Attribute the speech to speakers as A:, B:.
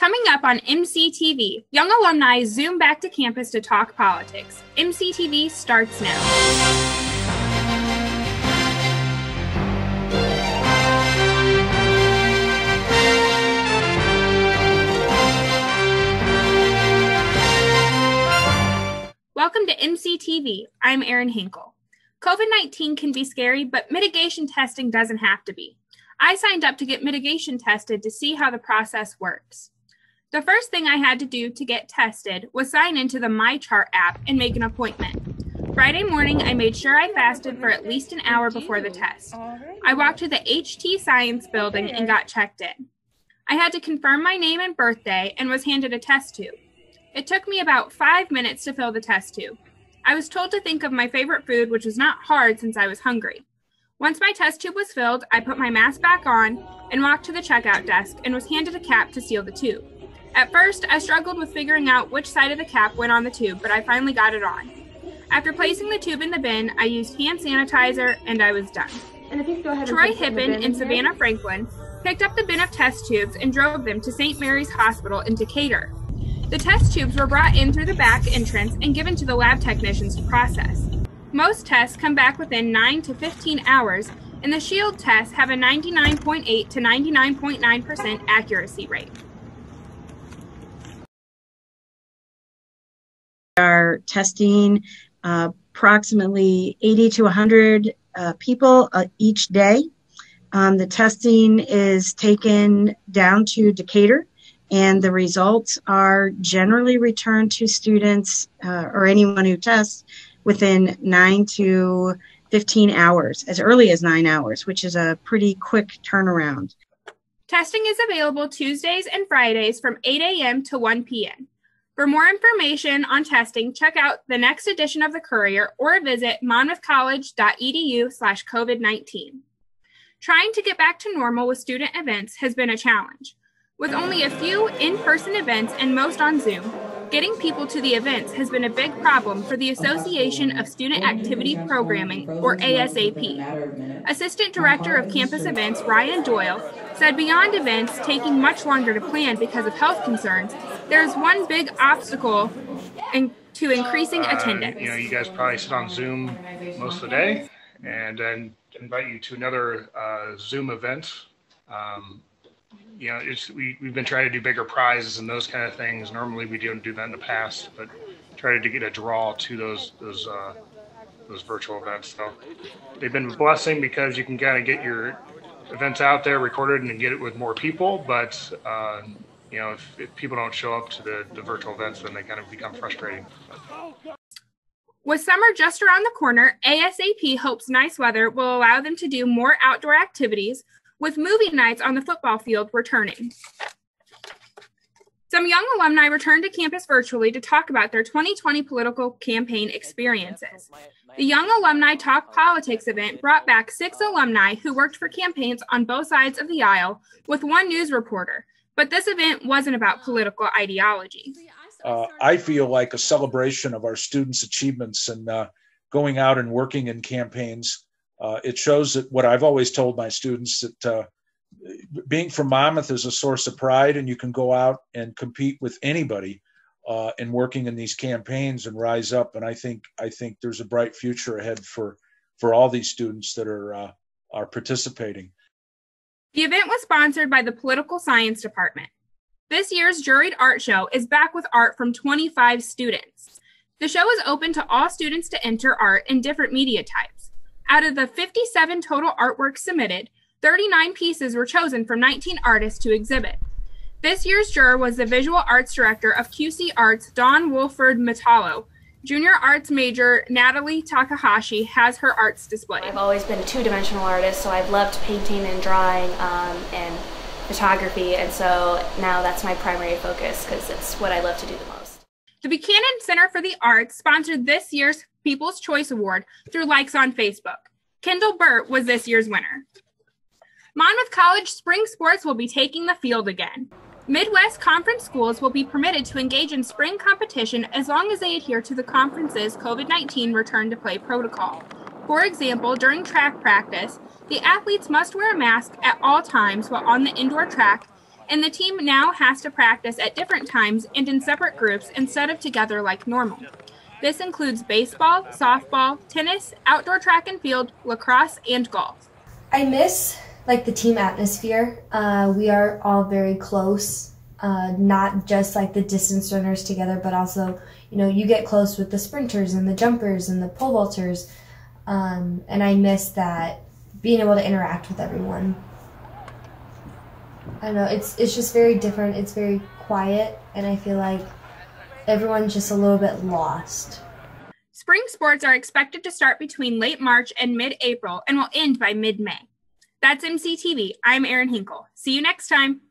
A: Coming up on MCTV, young alumni zoom back to campus to talk politics. MCTV starts now. Welcome to MCTV. I'm Erin Hinkle. COVID-19 can be scary, but mitigation testing doesn't have to be. I signed up to get mitigation tested to see how the process works. The first thing I had to do to get tested was sign into the MyChart app and make an appointment. Friday morning, I made sure I fasted for at least an hour before the test. I walked to the HT Science building and got checked in. I had to confirm my name and birthday and was handed a test tube. It took me about 5 minutes to fill the test tube. I was told to think of my favorite food, which was not hard since I was hungry. Once my test tube was filled, I put my mask back on and walked to the checkout desk and was handed a cap to seal the tube. At first, I struggled with figuring out which side of the cap went on the tube, but I finally got it on. After placing the tube in the bin, I used hand sanitizer and I was done. Troy Hippen and Savannah Franklin picked up the bin of test tubes and drove them to St. Mary's Hospital in Decatur. The test tubes were brought in through the back entrance and given to the lab technicians to process. Most tests come back within 9 to 15 hours, and the Shield tests have a 99.8 to 99.9% accuracy rate.
B: Are testing approximately 80 to 100 people each day. The testing is taken down to Decatur, and the results are generally returned to students or anyone who tests within 9 to 15 hours, as early as 9 hours, which is a pretty quick turnaround.
A: Testing is available Tuesdays and Fridays from 8 a.m. to 1 p.m. For more information on testing, check out the next edition of The Courier or visit monmouthcollege.edu/COVID-19. Trying to get back to normal with student events has been a challenge. With only a few in-person events and most on Zoom, getting people to the events has been a big problem for the Association of Student Activity Programming, or ASAP. Assistant Director of Campus Events, Ryan Doyle, said beyond events taking much longer to plan because of health concerns, there's one big obstacle to increasing attendance.
C: You guys probably sit on Zoom most of the day, and then invite you to another Zoom event. We've been trying to do bigger prizes and those kind of things. Normally we don't do that in the past, but try to get a draw to those virtual events. So they've been a blessing because you can kind of get your events out there recorded and get it with more people. But if people don't show up to the virtual events, then they kind of become frustrating.
A: With summer just around the corner, ASAP hopes nice weather will allow them to do more outdoor activities, with movie nights on the football field returning. Some young alumni returned to campus virtually to talk about their 2020 political campaign experiences. The Young Alumni Talk Politics event brought back 6 alumni who worked for campaigns on both sides of the aisle with one news reporter, but this event wasn't about political ideology.
D: I feel like a celebration of our students' achievements and going out and working in campaigns. It shows that what I've always told my students, that being from Monmouth is a source of pride, and you can go out and compete with anybody in working in these campaigns and rise up. And I think there's a bright future ahead for all these students that are participating.
A: The event was sponsored by the Political Science Department. This year's juried art show is back with art from 25 students. The show is open to all students to enter art in different media types. Out of the 57 total artworks submitted, 39 pieces were chosen from 19 artists to exhibit. This year's juror was the visual arts director of QC Arts, Dawn Wolford Metallo. Junior arts major Natalie Takahashi has her arts displayed.
E: I've always been a two-dimensional artist, so I've loved painting and drawing and photography, and so now that's my primary focus because it's what I love to do the most.
A: The Buchanan Center for the Arts sponsored this year's People's Choice Award through likes on Facebook. Kendall Burt was this year's winner. Monmouth College spring sports will be taking the field again. Midwest Conference schools will be permitted to engage in spring competition as long as they adhere to the conference's COVID-19 return-to-play protocol. For example, during track practice, the athletes must wear a mask at all times while on the indoor track and the team now has to practice at different times and in separate groups instead of together like normal. This includes baseball, softball, tennis, outdoor track and field, lacrosse, and golf.
F: I miss the team atmosphere. We are all very close, not just the distance runners together, but also, you get close with the sprinters and the jumpers and the pole vaulters. And I miss that, being able to interact with everyone. I don't know, it's just very different. It's very quiet, and I feel like everyone's just a little bit lost.
A: Spring sports are expected to start between late March and mid-April and will end by mid-May. That's MCTV. I'm Erin Hinkle. See you next time.